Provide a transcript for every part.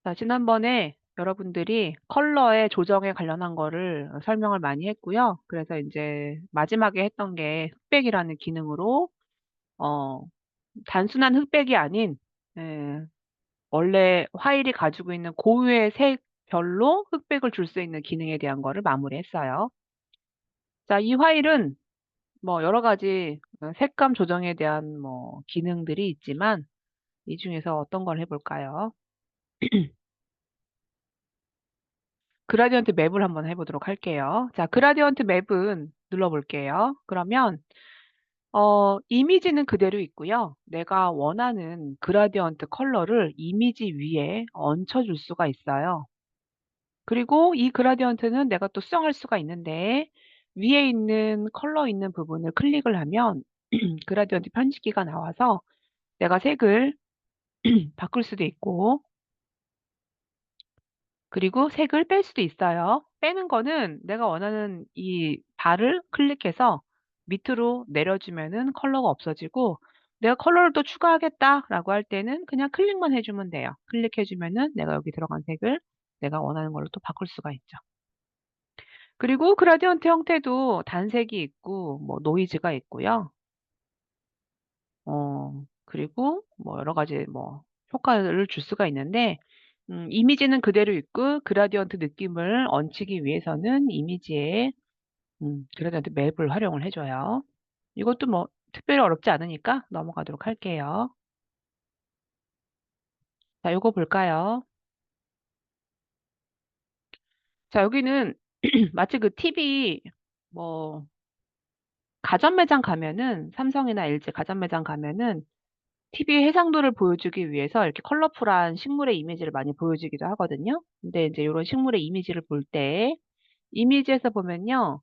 자, 지난번에 여러분들이 컬러의 조정에 관련한 거를 설명을 많이 했고요. 그래서 이제 마지막에 했던 게 흑백이라는 기능으로 어, 단순한 흑백이 아닌 예, 원래 화일이 가지고 있는 고유의 색별로 흑백을 줄 수 있는 기능에 대한 거를 마무리했어요. 자, 이 화일은 뭐 여러 가지 색감 조정에 대한 뭐 기능들이 있지만 이 중에서 어떤 걸 해볼까요? 그라디언트 맵을 한번 해보도록 할게요. 자, 그라디언트 맵은 눌러볼게요. 그러면 이미지는 그대로 있고요. 내가 원하는 그라디언트 컬러를 이미지 위에 얹혀줄 수가 있어요. 그리고 이 그라디언트는 내가 또 수정할 수가 있는데 위에 있는 컬러 있는 부분을 클릭을 하면 그라디언트 편집기가 나와서 내가 색을 바꿀 수도 있고 그리고 색을 뺄 수도 있어요. 빼는 거는 내가 원하는 이 바를 클릭해서 밑으로 내려주면은 컬러가 없어지고 내가 컬러를 또 추가하겠다라고 할 때는 그냥 클릭만 해주면 돼요. 클릭해주면은 내가 여기 들어간 색을 내가 원하는 걸로 또 바꿀 수가 있죠. 그리고 그라디언트 형태도 단색이 있고 뭐 노이즈가 있고요. 그리고 뭐 여러 가지 뭐 효과를 줄 수가 있는데 이미지는 그대로 있고 그라디언트 느낌을 얹히기 위해서는 이미지에 그라디언트 맵을 활용을 해 줘요. 이것도 뭐 특별히 어렵지 않으니까 넘어가도록 할게요. 자, 요거 볼까요? 자, 여기는 마치 그 TV 뭐 가전 매장 가면은 삼성이나 LG 가전 매장 가면은 TV 해상도를 보여주기 위해서 이렇게 컬러풀한 식물의 이미지를 많이 보여주기도 하거든요. 근데 이제 요런 식물의 이미지를 볼 때 이미지에서 보면요.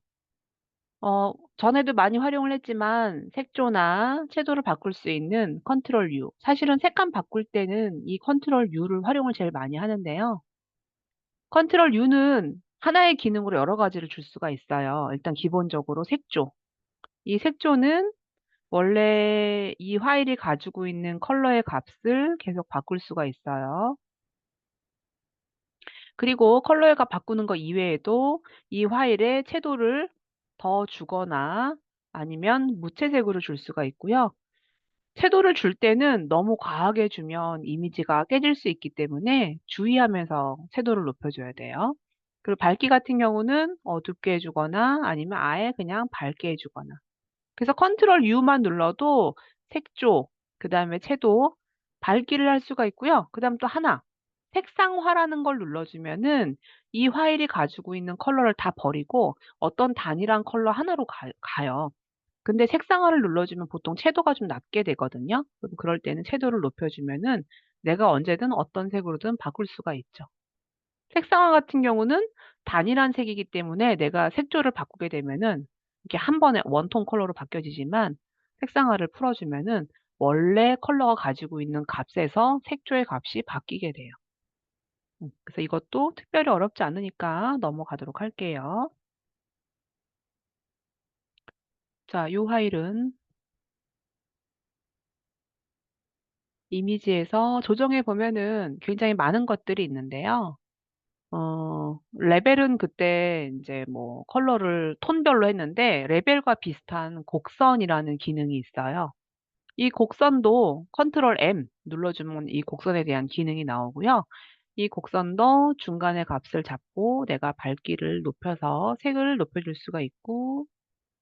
전에도 많이 활용을 했지만 색조나 채도를 바꿀 수 있는 컨트롤 U. 사실은 색감 바꿀 때는 이 컨트롤 U를 활용을 제일 많이 하는데요. 컨트롤 U는 하나의 기능으로 여러 가지를 줄 수가 있어요. 일단 기본적으로 색조. 이 색조는 원래 이 파일이 가지고 있는 컬러의 값을 계속 바꿀 수가 있어요. 그리고 컬러의 값 바꾸는 거 이외에도 이 파일에 채도를 더 주거나 아니면 무채색으로 줄 수가 있고요. 채도를 줄 때는 너무 과하게 주면 이미지가 깨질 수 있기 때문에 주의하면서 채도를 높여줘야 돼요. 그리고 밝기 같은 경우는 어둡게 해주거나 아니면 아예 그냥 밝게 해주거나. 그래서 컨트롤 U만 눌러도 색조, 그다음에 채도, 밝기를 할 수가 있고요. 그다음 또 하나, 색상화라는 걸 눌러주면은 이 파일이 가지고 있는 컬러를 다 버리고 어떤 단일한 컬러 하나로 가요. 근데 색상화를 눌러주면 보통 채도가 좀 낮게 되거든요. 그럼 그럴 때는 채도를 높여주면은 내가 언제든 어떤 색으로든 바꿀 수가 있죠. 색상화 같은 경우는 단일한 색이기 때문에 내가 색조를 바꾸게 되면은 이렇게 한 번에 원톤 컬러로 바뀌어지지만 색상화를 풀어주면은 원래 컬러가 가지고 있는 값에서 색조의 값이 바뀌게 돼요. 그래서 이것도 특별히 어렵지 않으니까 넘어가도록 할게요. 자, 요 파일은 이미지에서 조정해 보면은 굉장히 많은 것들이 있는데요. 레벨은 그때 이제 뭐 컬러를 톤별로 했는데 레벨과 비슷한 곡선이라는 기능이 있어요. 이 곡선도 컨트롤 M 눌러주면 이 곡선에 대한 기능이 나오고요. 이 곡선도 중간의 값을 잡고 내가 밝기를 높여서 색을 높여줄 수가 있고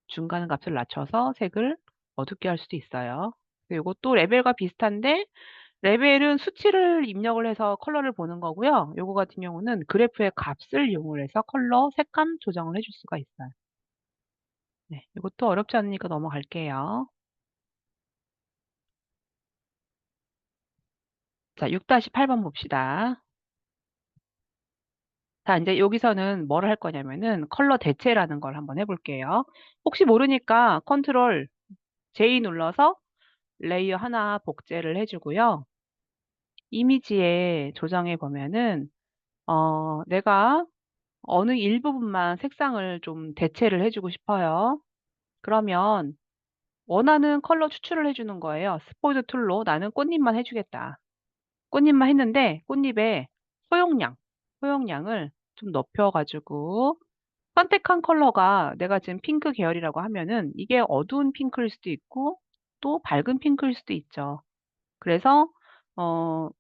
중간 값을 낮춰서 색을 어둡게 할 수도 있어요. 이것도 레벨과 비슷한데 레벨은 수치를 입력을 해서 컬러를 보는 거고요. 요거 같은 경우는 그래프의 값을 이용을 해서 컬러 색감 조정을 해줄 수가 있어요. 네, 이것도 어렵지 않으니까 넘어갈게요. 자, 6-8번 봅시다. 자, 이제 여기서는 뭘 할 거냐면은 컬러 대체라는 걸 한번 해볼게요. 혹시 모르니까 컨트롤 J 눌러서 레이어 하나 복제를 해주고요. 이미지에 조정해 보면은 내가 어느 일부분만 색상을 좀 대체를 해주고 싶어요. 그러면 원하는 컬러 추출을 해주는 거예요. 스포이드 툴로 나는 꽃잎만 해주겠다. 꽃잎만 했는데 꽃잎에 허용량, 허용량을 좀 높여가지고 선택한 컬러가 내가 지금 핑크 계열이라고 하면은 이게 어두운 핑크일 수도 있고 또 밝은 핑크일 수도 있죠. 그래서 어,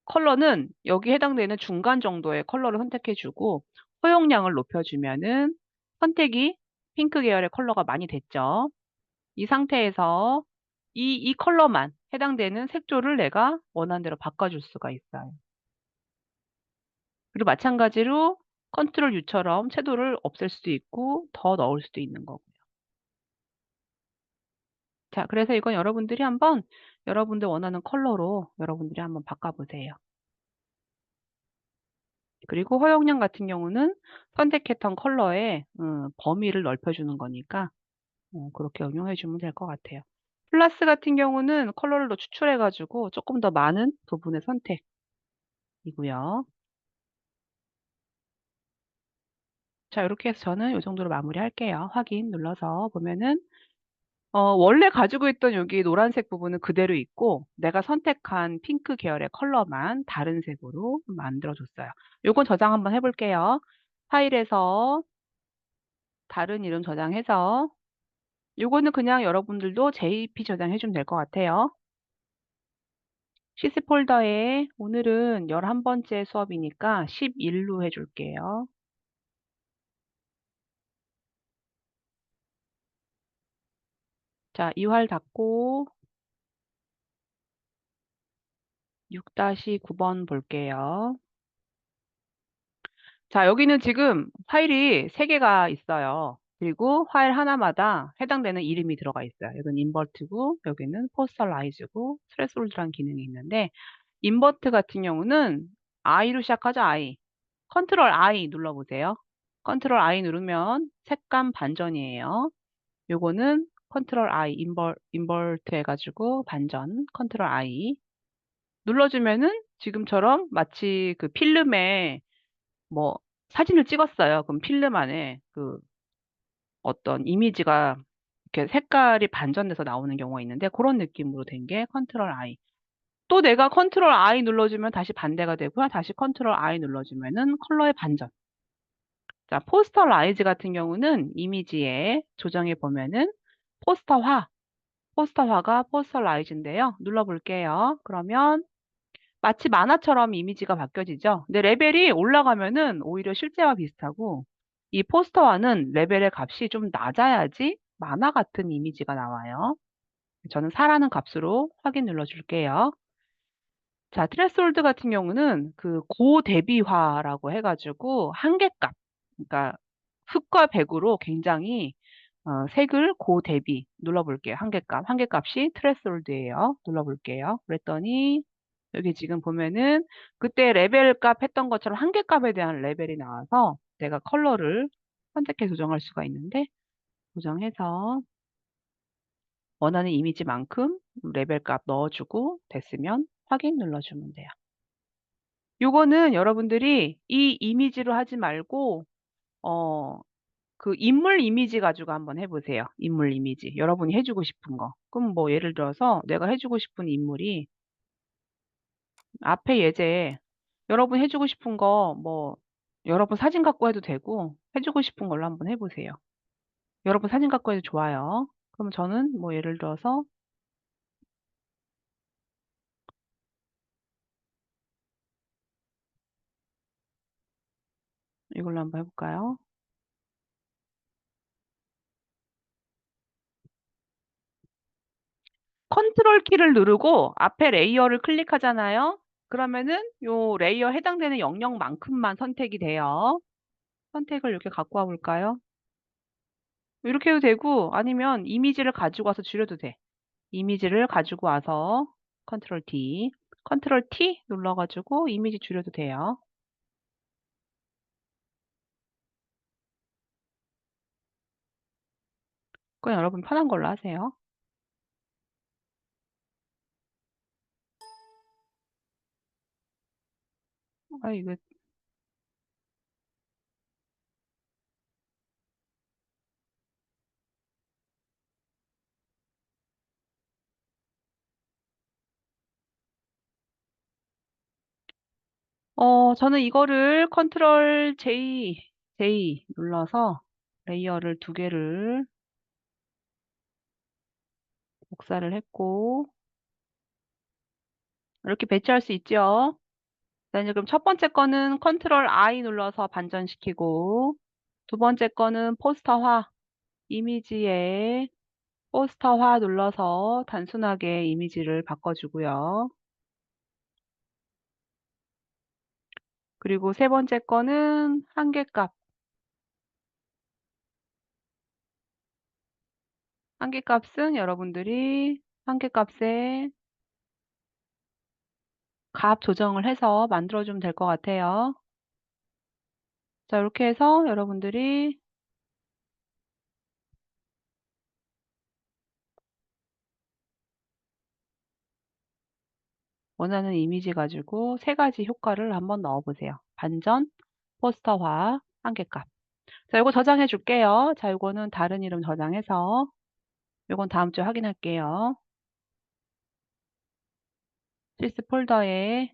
컬러는 여기 해당되는 중간 정도의 컬러를 선택해 주고 허용량을 높여주면은 선택이 핑크 계열의 컬러가 많이 됐죠. 이 상태에서 이 컬러만 해당되는 색조를 내가 원하는 대로 바꿔줄 수가 있어요. 그리고 마찬가지로 컨트롤 U처럼 채도를 없앨 수도 있고 더 넣을 수도 있는 거고요. 자, 그래서 이건 여러분들이 한번 여러분들 원하는 컬러로 여러분들이 한번 바꿔보세요. 그리고 허용량 같은 경우는 선택했던 컬러의 범위를 넓혀주는 거니까 그렇게 응용해 주면 될 것 같아요. 플러스 같은 경우는 컬러를 더 추출해 가지고 조금 더 많은 부분의 선택이고요. 자, 이렇게 해서 저는 이 정도로 마무리할게요. 확인 눌러서 보면은 원래 가지고 있던 여기 노란색 부분은 그대로 있고 내가 선택한 핑크 계열의 컬러만 다른 색으로 만들어 줬어요. 요건 저장 한번 해 볼게요. 파일에서 다른 이름 저장해서 요거는 그냥 여러분들도 JP 저장해 주면 될 것 같아요. 시스 폴더에 오늘은 11번째 수업이니까 11로 해 줄게요. 자, 이 활 닫고 6-9번 볼게요. 자, 여기는 지금 파일이 3개가 있어요. 그리고 파일 하나마다 해당되는 이름이 들어가 있어요. 여기는 인버트고 여기는 포스터라이즈고 스레스홀드라는 기능이 있는데 인버트 같은 경우는 I로 시작하죠. I. 컨트롤 I 눌러보세요. 컨트롤 I 누르면 색감 반전이에요. 요거는 컨트롤 I 인버트 해가지고 반전 컨트롤 I 눌러주면은 지금처럼 마치 그 필름에 뭐 사진을 찍었어요. 그럼 필름 안에 그 어떤 이미지가 이렇게 색깔이 반전돼서 나오는 경우가 있는데 그런 느낌으로 된 게 컨트롤 I. 또 내가 컨트롤 I 눌러주면 다시 반대가 되고요. 다시 컨트롤 I 눌러주면은 컬러의 반전. 자, 포스터라이즈 같은 경우는 이미지에 조정해 보면은 포스터화, 포스터화가 포스터라이즈인데요. 눌러볼게요. 그러면 마치 만화처럼 이미지가 바뀌어지죠. 근데 레벨이 올라가면은 오히려 실제와 비슷하고 이 포스터화는 레벨의 값이 좀 낮아야지 만화 같은 이미지가 나와요. 저는 4라는 값으로 확인 눌러줄게요. 자, 트레스홀드 같은 경우는 그 고대비화라고 해가지고 한계값, 그러니까 흑과 백으로 굉장히 색을 고대비 눌러볼게요. 한계값, 한계값이 트레스홀드예요. 눌러볼게요. 그랬더니 여기 지금 보면은 그때 레벨 값 했던 것처럼 한계값에 대한 레벨이 나와서 내가 컬러를 선택해 조정할 수가 있는데 조정해서 원하는 이미지만큼 레벨 값 넣어주고 됐으면 확인 눌러주면 돼요. 요거는 여러분들이 이 이미지로 하지 말고 어, 그 인물 이미지 가지고 한번 해보세요. 인물 이미지. 여러분이 해주고 싶은 거. 그럼 뭐 예를 들어서 내가 해주고 싶은 인물이 앞에 예제 여러분 해주고 싶은 거 뭐 여러분 사진 갖고 해도 되고 해주고 싶은 걸로 한번 해보세요. 여러분 사진 갖고 해도 좋아요. 그럼 저는 뭐 예를 들어서 이걸로 한번 해볼까요? 컨트롤 키를 누르고 앞에 레이어를 클릭하잖아요. 그러면은 요 레이어 해당되는 영역만큼만 선택이 돼요. 선택을 이렇게 갖고 와 볼까요? 이렇게 해도 되고 아니면 이미지를 가지고 와서 줄여도 돼. 이미지를 가지고 와서 컨트롤 D, 컨트롤 T 눌러가지고 이미지 줄여도 돼요. 그건 여러분 편한 걸로 하세요. 아, 이거 저는 이거를 컨트롤 J 눌러서 레이어를 두 개를 복사를 했고 이렇게 배치할 수 있죠. 자, 이제 그럼 첫 번째 거는 컨트롤 I 눌러서 반전시키고 두 번째 거는 포스터화 이미지에 포스터화 눌러서 단순하게 이미지를 바꿔주고요. 그리고 세 번째 거는 한계값. 한계값은 여러분들이 한계값에 값 조정을 해서 만들어주면 될 것 같아요. 자, 이렇게 해서 여러분들이 원하는 이미지 가지고 세 가지 효과를 한번 넣어보세요. 반전, 포스터화, 한계값. 자, 이거 저장해 줄게요. 자, 이거는 다른 이름 저장해서 이건 다음 주에 확인할게요. 필스 폴더에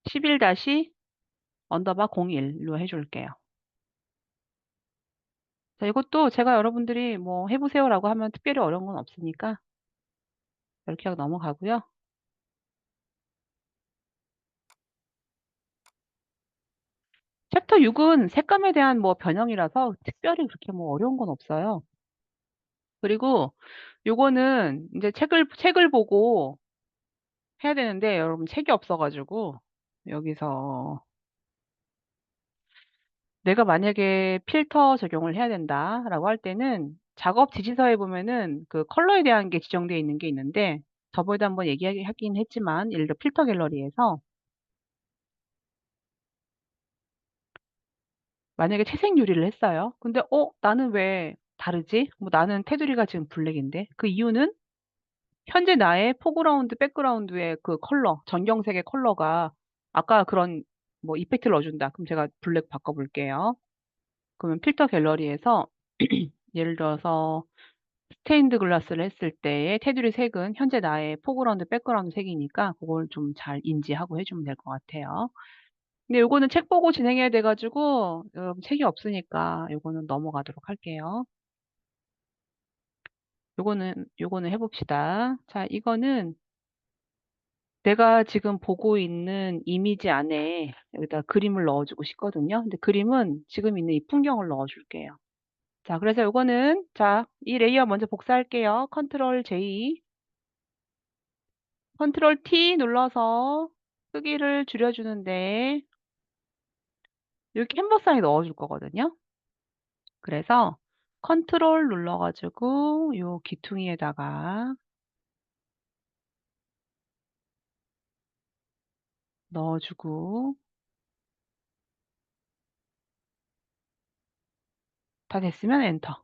11-01로 해줄게요. 자, 이것도 제가 여러분들이 뭐 해보세요라고 하면 특별히 어려운 건 없으니까 이렇게 하고 넘어가고요. 챕터 6은 색감에 대한 뭐 변형이라서 특별히 그렇게 뭐 어려운 건 없어요. 그리고 요거는 이제 책을 보고 해야 되는데 여러분 책이 없어가지고 여기서 내가 만약에 필터 적용을 해야 된다라고 할 때는 작업 지시서에 보면은 그 컬러에 대한 게 지정되어 있는 게 있는데 저번에도 한번 얘기하긴 했지만 예를 들어 필터 갤러리에서 만약에 채색 유리를 했어요. 근데 나는 왜 다르지? 뭐 나는 테두리가 지금 블랙인데 그 이유는 현재 나의 포그라운드, 백그라운드의 그 컬러, 전경색의 컬러가 아까 그런 뭐 이펙트를 넣어준다. 그럼 제가 블랙 바꿔볼게요. 그러면 필터 갤러리에서 예를 들어서 스테인드 글라스를 했을 때의 테두리 색은 현재 나의 포그라운드, 백그라운드 색이니까 그걸 좀 잘 인지하고 해주면 될 것 같아요. 근데 요거는 책 보고 진행해야 돼가지고 책이 없으니까 요거는 넘어가도록 할게요. 요거는 해봅시다. 자, 이거는 내가 지금 보고 있는 이미지 안에 여기다 그림을 넣어주고 싶거든요. 근데 그림은 지금 있는 이 풍경을 넣어줄게요. 자, 그래서 요거는 자, 이 레이어 먼저 복사할게요. 컨트롤 J, 컨트롤 T 눌러서 크기를 줄여주는데 여기 캔버스 안에 넣어줄 거거든요. 그래서 컨트롤 눌러가지고 요 기퉁이에다가 넣어주고 다 됐으면 엔터.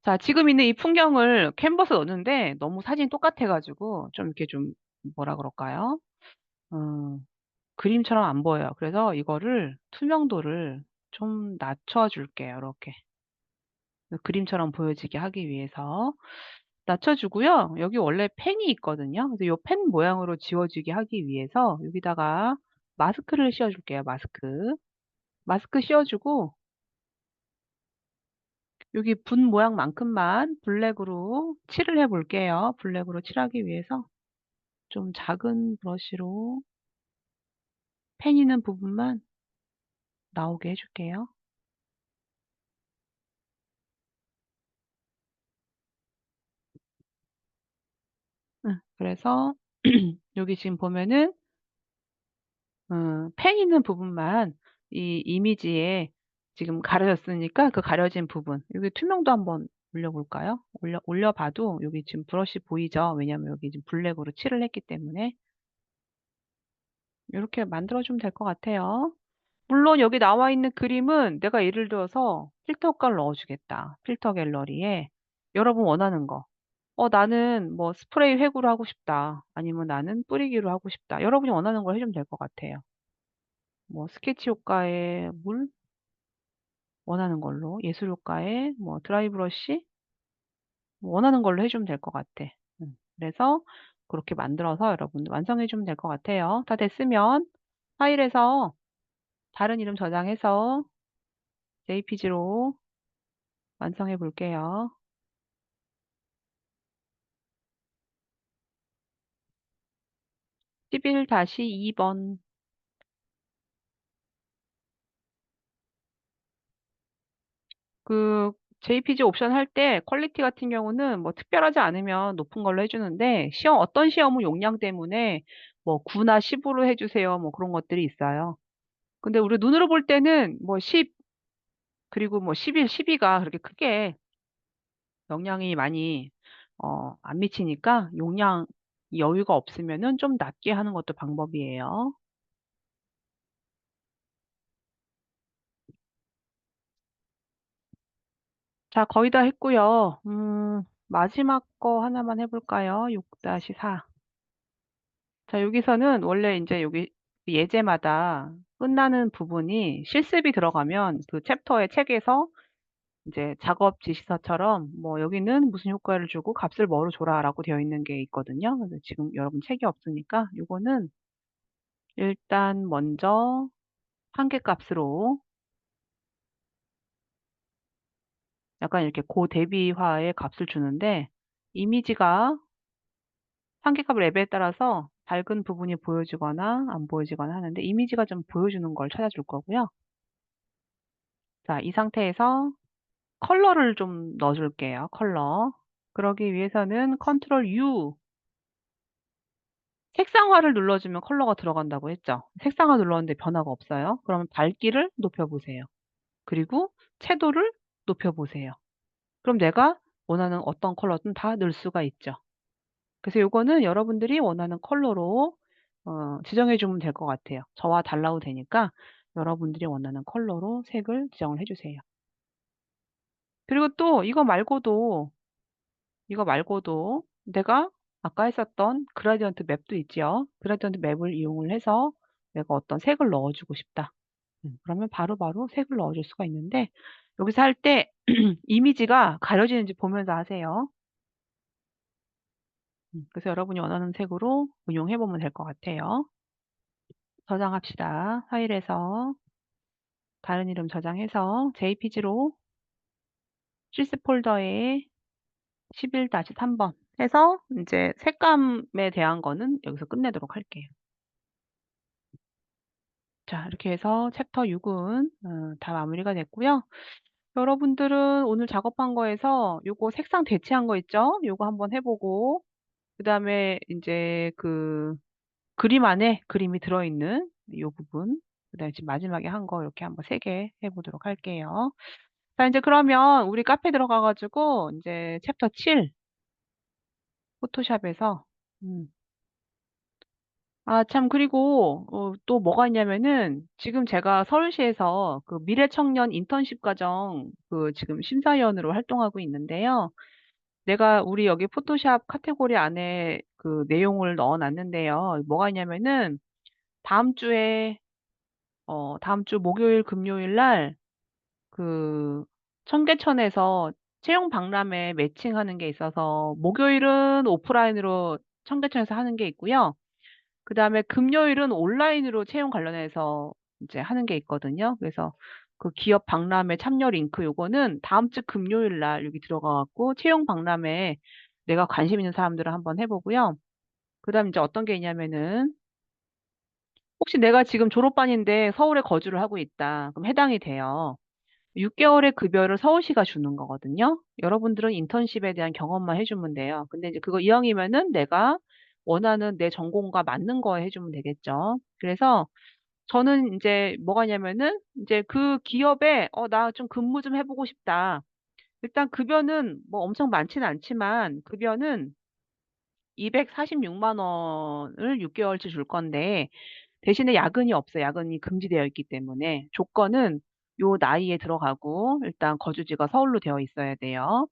자, 지금 있는 이 풍경을 캔버스에 넣었는데 너무 사진이 똑같아가지고 좀 이렇게 좀 뭐라 그럴까요? 어, 그림처럼 안 보여요. 그래서 이거를 투명도를 좀 낮춰줄게요. 이렇게. 그림처럼 보여지게 하기 위해서 낮춰주고요. 여기 원래 펜이 있거든요. 그래서 이 펜 모양으로 지워지게 하기 위해서 여기다가 마스크를 씌워줄게요. 마스크. 마스크 씌워주고 여기 분 모양만큼만 블랙으로 칠을 해볼게요. 블랙으로 칠하기 위해서 좀 작은 브러쉬로 펜 있는 부분만 나오게 해줄게요. 그래서 여기 지금 보면은 펜 있는 부분만 이 이미지에 지금 가려졌으니까 그 가려진 부분 여기 투명도 한번 올려볼까요? 올려봐도 여기 지금 브러쉬 보이죠? 왜냐면 여기 지금 블랙으로 칠을 했기 때문에 이렇게 만들어주면 될 것 같아요. 물론 여기 나와 있는 그림은 내가 예를 들어서 필터 효과를 넣어주겠다. 필터 갤러리에 여러분 원하는 거. 나는 뭐 스프레이 획으로 하고 싶다. 아니면 나는 뿌리기로 하고 싶다. 여러분이 원하는 걸 해주면 될 것 같아요. 뭐 스케치 효과에 물 원하는 걸로, 예술 효과에 뭐 드라이 브러쉬 뭐 원하는 걸로 해주면 될 것 같아. 음. 그래서 그렇게 만들어서 여러분들 완성해 주면 될 것 같아요. 다 됐으면 파일에서 다른 이름 저장해서 JPG로 완성해 볼게요. 11-2번. 그 JPG 옵션 할 때 퀄리티 같은 경우는 뭐 특별하지 않으면 높은 걸로 해주는데 어떤 시험은 용량 때문에 뭐 9나 10으로 해주세요. 뭐 그런 것들이 있어요. 근데 우리 눈으로 볼 때는 뭐 10, 그리고 뭐 11, 12가 그렇게 크게 영향이 많이 안 미치니까 용량 여유가 없으면은 좀 낮게 하는 것도 방법이에요. 자, 거의 다 했고요. 마지막 거 하나만 해볼까요? 6-4. 자, 여기서는 원래 이제 여기 예제마다 끝나는 부분이 실습이 들어가면 그 챕터의 책에서 이제 작업 지시서처럼 뭐 여기는 무슨 효과를 주고 값을 뭐로 줘라라고 되어 있는 게 있거든요. 근데 지금 여러분 책이 없으니까 요거는 일단 먼저 한계값으로 약간 이렇게 고대비화의 값을 주는데 이미지가 한계값 레벨에 따라서 밝은 부분이 보여지거나 안 보여지거나 하는데 이미지가 좀 보여주는 걸 찾아줄 거고요. 자, 이 상태에서 컬러를 좀 넣어 줄게요. 컬러. 그러기 위해서는 컨트롤 U, 색상화를 눌러주면 컬러가 들어간다고 했죠. 색상화 눌렀는데 변화가 없어요. 그러면 밝기를 높여보세요. 그리고 채도를 높여보세요. 그럼 내가 원하는 어떤 컬러든 다 넣을 수가 있죠. 그래서 요거는 여러분들이 원하는 컬러로 지정해 주면 될 것 같아요. 저와 달라도 되니까 여러분들이 원하는 컬러로 색을 지정을 해주세요. 그리고 또 이거 말고도 내가 아까 했었던 그라디언트 맵도 있죠. 그라디언트 맵을 이용을 해서 내가 어떤 색을 넣어주고 싶다. 그러면 바로바로 색을 넣어줄 수가 있는데 여기서 할 때 이미지가 가려지는지 보면서 하세요. 그래서 여러분이 원하는 색으로 응용해 보면 될 것 같아요. 저장합시다. 파일에서 다른 이름 저장해서 JPG로 실습 폴더에 11-3번 해서 이제 색감에 대한 거는 여기서 끝내도록 할게요. 자, 이렇게 해서 챕터 6은 다 마무리가 됐고요. 여러분들은 오늘 작업한 거에서 요거 색상 대체한 거 있죠? 요거 한번 해보고 그다음에 이제 그 그림 안에 그림이 들어있는 요 부분 그다음에 지금 마지막에 한 거 이렇게 한번 3개 해보도록 할게요. 자, 이제 그러면 우리 카페 들어가 가지고 이제 챕터 7 포토샵에서 아, 참, 그리고, 또 뭐가 있냐면은, 지금 제가 서울시에서 그 미래청년 인턴십 과정 그 지금 심사위원으로 활동하고 있는데요. 내가 우리 여기 포토샵 카테고리 안에 그 내용을 넣어 놨는데요. 뭐가 있냐면은, 다음 주에, 다음 주 목요일, 금요일 날, 그, 청계천에서 채용 박람회 매칭하는 게 있어서, 목요일은 오프라인으로 청계천에서 하는 게 있고요. 그다음에 금요일은 온라인으로 채용 관련해서 이제 하는 게 있거든요. 그래서 그 기업 박람회 참여 링크 요거는 다음 주 금요일 날 여기 들어가 갖고 채용 박람회 내가 관심 있는 사람들을 한번 해보고요. 그다음 이제 어떤 게 있냐면은 혹시 내가 지금 졸업반인데 서울에 거주를 하고 있다. 그럼 해당이 돼요. 6개월의 급여를 서울시가 주는 거거든요. 여러분들은 인턴십에 대한 경험만 해주면 돼요. 근데 이제 그거 이왕이면은 내가 원하는 내 전공과 맞는 거 해주면 되겠죠. 그래서 저는 이제 뭐가 냐면은 이제 그 기업에 나 좀 근무 좀 해보고 싶다. 일단 급여는 뭐 엄청 많지는 않지만 급여는 246만 원을 6개월치 줄 건데 대신에 야근이 없어요. 야근이 금지되어 있기 때문에 조건은 요 나이에 들어가고 일단 거주지가 서울로 되어 있어야 돼요.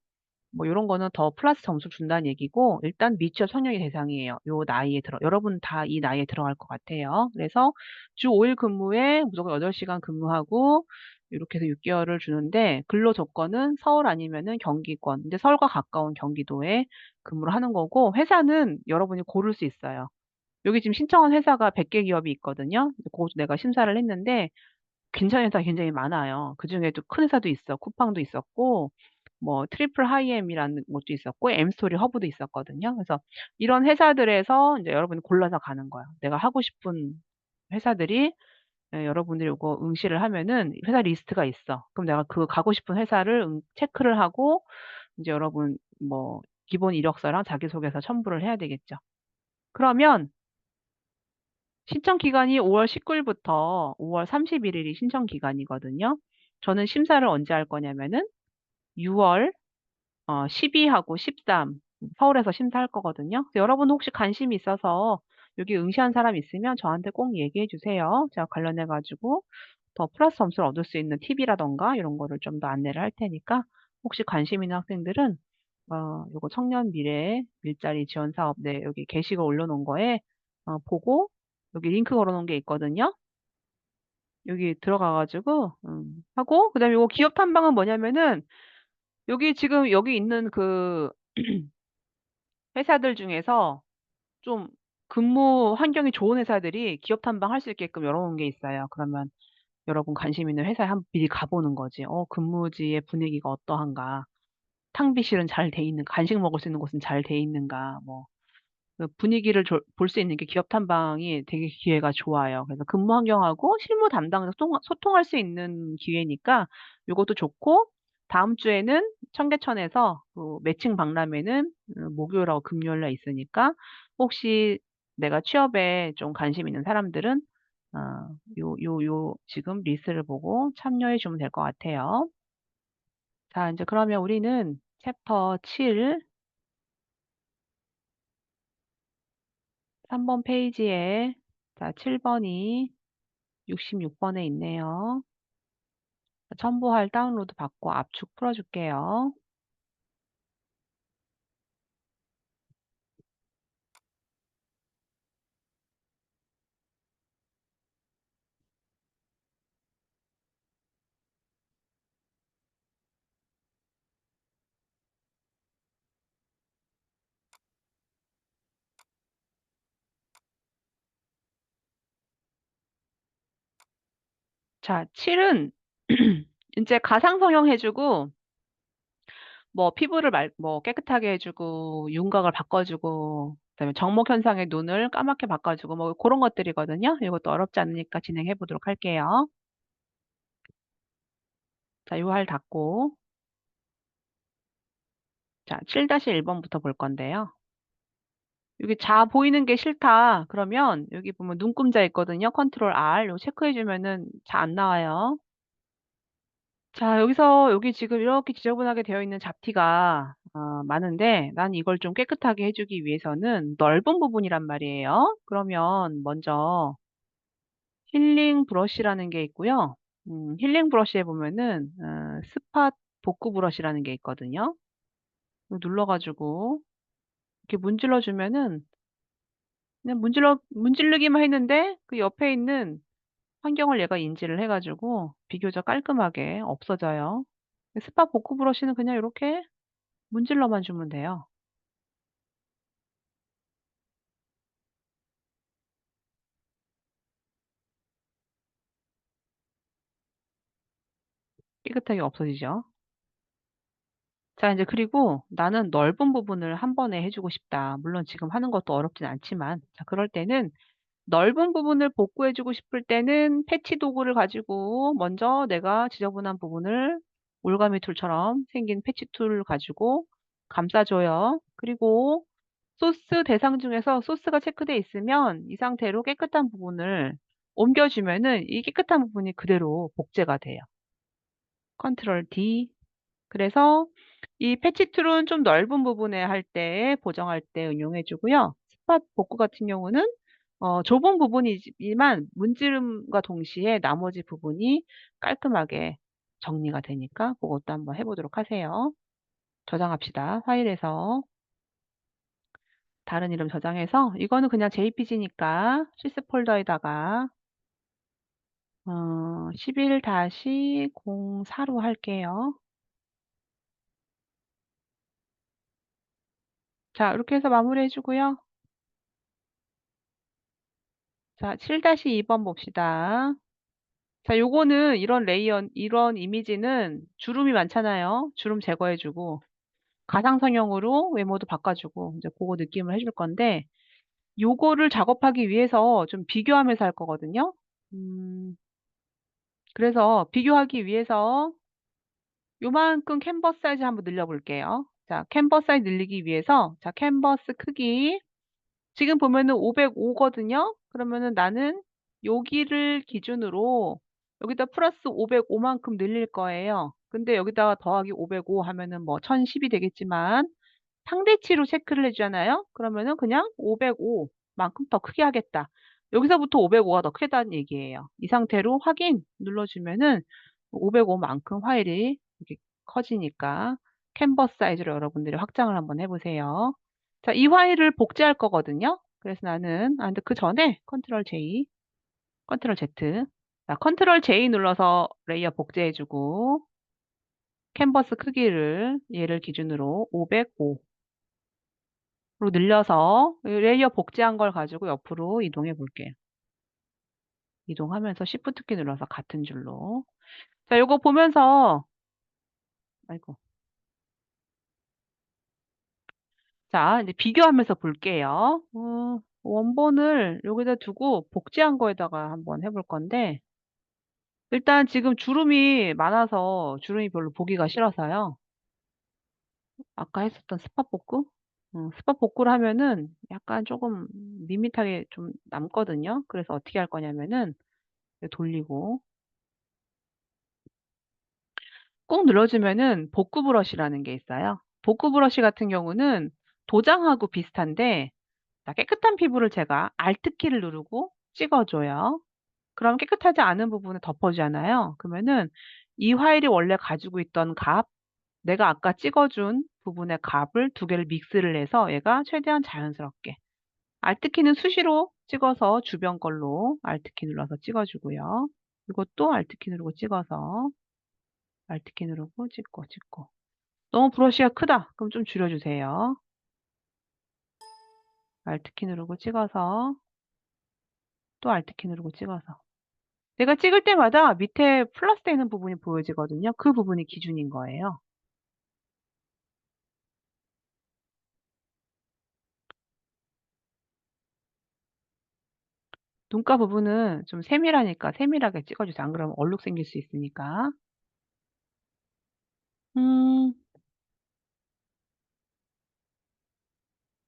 뭐 요런 거는 더 플러스 점수 준다는 얘기고 일단 미취업 청년이 대상이에요. 요 나이에 여러분 다 이 나이에 들어갈 것 같아요. 그래서 주 5일 근무에 무조건 8시간 근무하고 요렇게 해서 6개월을 주는데 근로 조건은 서울 아니면은 경기권, 근데 서울과 가까운 경기도에 근무를 하는 거고 회사는 여러분이 고를 수 있어요. 여기 지금 신청한 회사가 100개 기업이 있거든요. 고것도 내가 심사를 했는데 괜찮은 회사가 굉장히 많아요. 그중에도 큰 회사도 있어. 쿠팡도 있었고 뭐 트리플 하이엠이라는 곳도 있었고 엠스토리 허브도 있었거든요. 그래서 이런 회사들에서 인제 여러분이 골라서 가는 거예요. 내가 하고 싶은 회사들이 여러분들이 요거 응시를 하면은 회사 리스트가 있어. 그럼 내가 그 가고 싶은 회사를 체크를 하고 인제 여러분 뭐 기본 이력서랑 자기소개서 첨부를 해야 되겠죠. 그러면 신청 기간이 5월 19일부터 5월 31일이 신청 기간이거든요. 저는 심사를 언제 할 거냐면은 6월 12 하고 13 서울에서 심사할 거거든요. 그래서 여러분 혹시 관심이 있어서 여기 응시한 사람 있으면 저한테 꼭 얘기해 주세요. 제가 관련해 가지고 더 플러스 점수를 얻을 수 있는 팁이라든가 이런 거를 좀 더 안내를 할 테니까 혹시 관심 있는 학생들은 요거 청년 미래 일자리 지원 사업 네 여기 게시글 올려 놓은 거에 보고 여기 링크 걸어 놓은 게 있거든요. 여기 들어가 가지고 하고 그다음에 요거 기업 탐방은 뭐냐면은 여기 지금 여기 있는 그 회사들 중에서 좀 근무 환경이 좋은 회사들이 기업 탐방할 수 있게끔 열어 놓은 게 있어요. 그러면 여러분 관심 있는 회사에 한번 미리 가 보는 거지. 근무지의 분위기가 어떠한가. 탕비실은 잘 돼 있는가. 간식 먹을 수 있는 곳은 잘 돼 있는가. 뭐 그 분위기를 볼 수 있는 게 기업 탐방이 되게 기회가 좋아요. 그래서 근무 환경하고 실무 담당자 소통할 수 있는 기회니까 요것도 좋고 다음 주에는 청계천에서 그 매칭 박람회는 목요일하고 금요일 날 있으니까 혹시 내가 취업에 좀 관심 있는 사람들은 어 요 지금 리스트를 보고 참여해 주면 될 것 같아요. 자 인제 그러면 우리는 챕터 7 3번 페이지에 자 7 번이 66 번에 있네요. 첨부할 다운로드 받고 압축 풀어 줄게요. 자 7은 인제 가상 성형 해 주고 뭐 피부를 뭐 깨끗하게 해 주고 윤곽을 바꿔 주고 그다음에 정목 현상의 눈을 까맣게 바꿔 주고 뭐 고런 것들이거든요. 이것도 어렵지 않으니까 진행해 보도록 할게요. 자 요 할 닫고 자 7-1 번부터 볼 건데요. 여기 "자 보이는 게 싫다." 그러면 여기 보면 눈금자 있거든요. 컨트롤 R 요거 체크해 주면은 잘 안 나와요. 자 여기서 여기 지금 이렇게 지저분하게 되어 있는 잡티가 많은데 난 이걸 좀 깨끗하게 해 주기 위해서는 넓은 부분이란 말이에요. 그러면 먼저 힐링 브러쉬라는 게 있고요. 힐링 브러쉬에 보면은 스팟 복구 브러쉬라는 게 있거든요. 이거 눌러 가지고 이렇게 문질러 주면은 그냥 문지르기만 했는데 그 옆에 있는 환경을 얘가 인지를 해 가지고 비교적 깔끔하게 없어져요. 스팟 복구 브러쉬는 그냥 요렇게 문질러만 주면 돼요. 깨끗하게 없어지죠. 자 인제 그리고 '나는 넓은 부분을 한 번에 해 주고 싶다.' 물론 지금 하는 것도 어렵진 않지만 자 그럴 때는 넓은 부분을 복구해 주고 싶을 때는 패치 도구를 가지고 먼저 내가 지저분한 부분을 올가미 툴처럼 생긴 패치 툴을 가지고 감싸 줘요. 그리고 소스 대상 중에서 소스가 체크돼 있으면 이 상태로 깨끗한 부분을 옮겨 주면은 이 깨끗한 부분이 그대로 복제가 돼요. 컨트롤 D. 그래서 이 패치 툴은 좀 넓은 부분에 할 때 보정할 때 응용해 주고요. 스팟 복구 같은 경우는 좁은 부분이지만 문지름과 동시에 나머지 부분이 깔끔하게 정리가 되니까 고것도 한번 해 보도록 하세요. 저장합시다. 파일에서 다른 이름 저장해서 이거는 그냥 JPG니까 sys 폴더에다가 11-04로 할게요. 자, 이렇게 해서 마무리해 주고요. 자, 7-2번 봅시다. 자, 요거는 이런 이미지는 주름이 많잖아요. 주름 제거해 주고 가상성형으로 외모도 바꿔 주고 이제 고거 느낌을 해줄 건데 요거를 작업하기 위해서 좀 비교하면서 할 거거든요. 그래서 비교하기 위해서 요만큼 캔버스 사이즈 한번 늘려 볼게요. 자, 캔버스 사이즈 늘리기 위해서 자, 캔버스 크기 지금 보면은 505 거든요. 그러면은 나는 여기를 기준으로 여기다 플러스 505 만큼 늘릴 거예요. 근데 여기다가 더하기 505 하면은 뭐 1010이 되겠지만 상대치로 체크를 해 주잖아요. 그러면은 그냥 505 만큼 더 크게 하겠다. 여기서부터 505가 더 크다는 얘기예요. 이 상태로 확인 눌러 주면은 505 만큼 파일이 이렇게 커지니까 캔버스 사이즈로 여러분들이 확장을 한번 해 보세요. 자, 이 파일을 복제할 거거든요. 그래서 나는 근데 그전에 컨트롤 J, 컨트롤 Z. 자, 컨트롤 J 눌러서 레이어 복제해 주고 캔버스 크기를 얘를 기준으로 505로 늘려서 레이어 복제한 걸 가지고 옆으로 이동해 볼게요. 이동하면서 Shift 키 눌러서 같은 줄로. 자, 요거 보면서 아이고. 자, 이제 비교하면서 볼게요. 원본을 여기다 두고 복제한 거에다가 한번 해볼 건데 일단 지금 주름이 많아서 주름이 별로 보기가 싫어서요. 아까 했었던 스팟 복구? 스팟 복구를 하면은 약간 조금 밋밋하게 좀 남거든요. 그래서 어떻게 할 거냐면은 돌리고 꾹 눌러주면은 복구 브러쉬라는 게 있어요. 복구 브러쉬 같은 경우는 도장하고 비슷한데 자, 깨끗한 피부를 제가 Alt 키를 누르고 찍어줘요. 그럼 깨끗하지 않은 부분을 덮어주잖아요. 그러면은 이 파일이 원래 가지고 있던 값, 내가 아까 찍어준 부분의 값을 두 개를 믹스를 해서 얘가 최대한 자연스럽게. Alt 키는 수시로 찍어서 주변 걸로 Alt 키 눌러서 찍어주고요. 이것도 Alt 키 누르고 찍어서 Alt 키 누르고 찍고. 너무 브러쉬가 크다. 그럼 좀 줄여주세요. Alt 키 누르고 찍어서 또 Alt 키 누르고 찍어서. 내가 찍을 때마다 밑에 플러스 되어 있는 부분이 보여지거든요. 그 부분이 기준인 거예요. 눈가 부분은 좀 세밀하니까 세밀하게 찍어주세요. 안 그러면 얼룩 생길 수 있으니까. 음,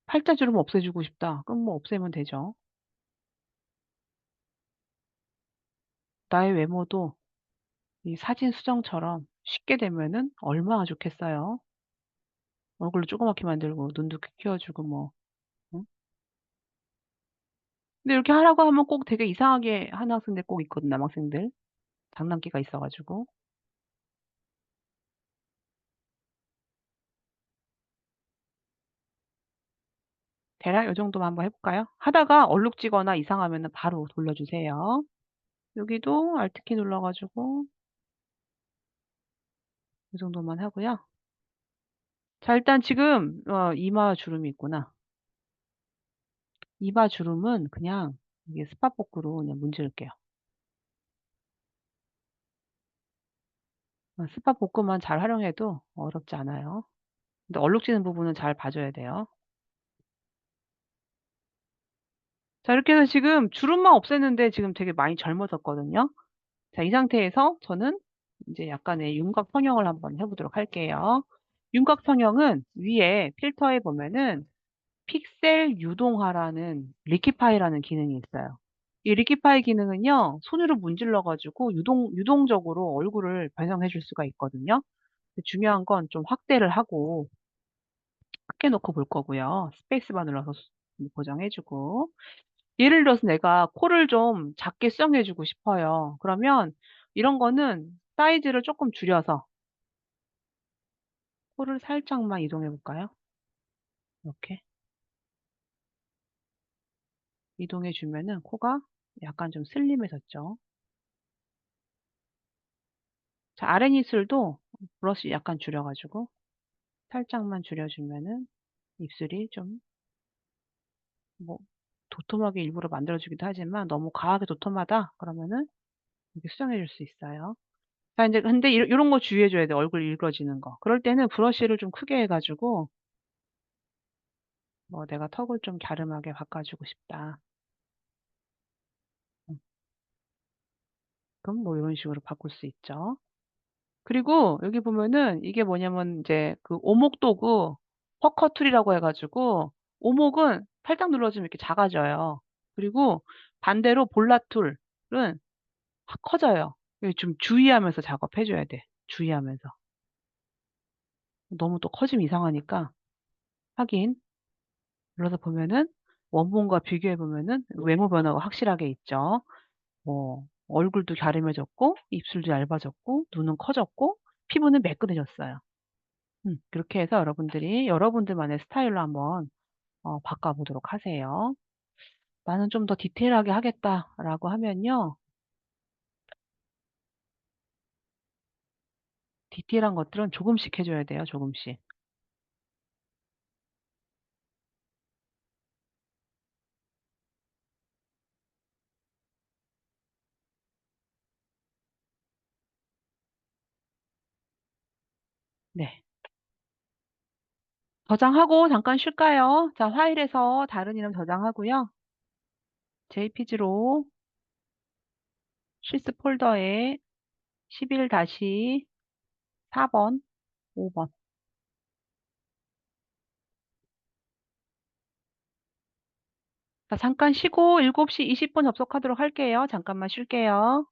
팔자주름 없애주고 싶다. 그럼 뭐 없애면 되죠. 나의 외모도 이 사진 수정처럼 쉽게 되면은 얼마나 좋겠어요. 얼굴도 조그맣게 만들고 눈도 크 키워주고 뭐. 응? 근데 이렇게 하라고 하면 꼭 되게 이상하게 하는 학생들 꼭 있거든, 남학생들. 장난기가 있어가지고. 대략 요 정도만 한번 해볼까요? 하다가 얼룩지거나 이상하면은 바로 돌려주세요. 여기도 Alt키 눌러가지고 이 정도만 하고요. 자, 일단 지금 이마 주름이 있구나. 이마 주름은 그냥 이게 스팟 복구로 그냥 문지를게요. 스팟 복구만 잘 활용해도 어렵지 않아요. 근데 얼룩지는 부분은 잘 봐줘야 돼요. 자, 이렇게 해서 지금 주름만 없앴는데 지금 되게 많이 젊어졌거든요. 자, 이 상태에서 저는 이제 약간의 윤곽 성형을 한번 해보도록 할게요. 윤곽 성형은 위에 필터에 보면은 픽셀 유동화라는 리키파이라는 기능이 있어요. 이 리키파이 기능은요, 손으로 문질러 가지고 유동적으로 얼굴을 변형해 줄 수가 있거든요. 근데 중요한 건 좀 확대를 하고 크게 놓고 볼 거고요. 스페이스바 눌러서 고정해 주고 예를 들어서 내가 코를 좀 작게 수정해 주고 싶어요. 그러면 이런 거는 사이즈를 조금 줄여서 코를 살짝만 이동해 볼까요? 이렇게 이동해 주면은 코가 약간 좀 슬림해졌죠. 자, 아랫입술도 브러쉬 약간 줄여 가지고 살짝만 줄여 주면은 입술이 좀 뭐 도톰하게 일부러 만들어 주기도 하지만 너무 과하게 도톰하다 그러면은 이렇게 수정해 줄 수 있어요. 자, 인제 근데 요런 거 주의해 줘야 돼요, 얼굴 일그러지는 거. 그럴 때는 브러쉬를 좀 크게 해 가지고 뭐 '내가 턱을 좀 갸름하게 바꿔 주고 싶다.' 음 그럼 뭐 요런 식으로 바꿀 수 있죠. 그리고 여기 보면은 이게 뭐냐면 인제 그 오목도구 퍼커 툴이라고 해 가지고 오목은 살짝 눌러주면 이렇게 작아져요. 그리고 반대로 볼라 툴은 확 커져요. 예, 좀 주의하면서 작업해 줘야 돼, 주의하면서. 너무 또 커지면 이상하니까 확인 눌러서 보면은 원본과 비교해 보면은 외모 변화가 확실하게 있죠. 뭐 얼굴도 갸름해졌고 입술도 얇아졌고 눈은 커졌고 피부는 매끈해졌어요. 그렇게 해서 여러분들이 여러분들만의 스타일로 한번 바꿔 보도록 하세요. '나는 좀 더 디테일하게 하겠다.'라고 하면요. 디테일한 것들은 조금씩 해 줘야 돼요, 조금씩. 네. 저장하고 잠깐 쉴까요? 자, 파일에서 다른 이름 저장하고요. JPG로 시스 폴더에 11-4번, 5번. 자, 잠깐 쉬고 7시 20분 접속하도록 할게요. 잠깐만 쉴게요.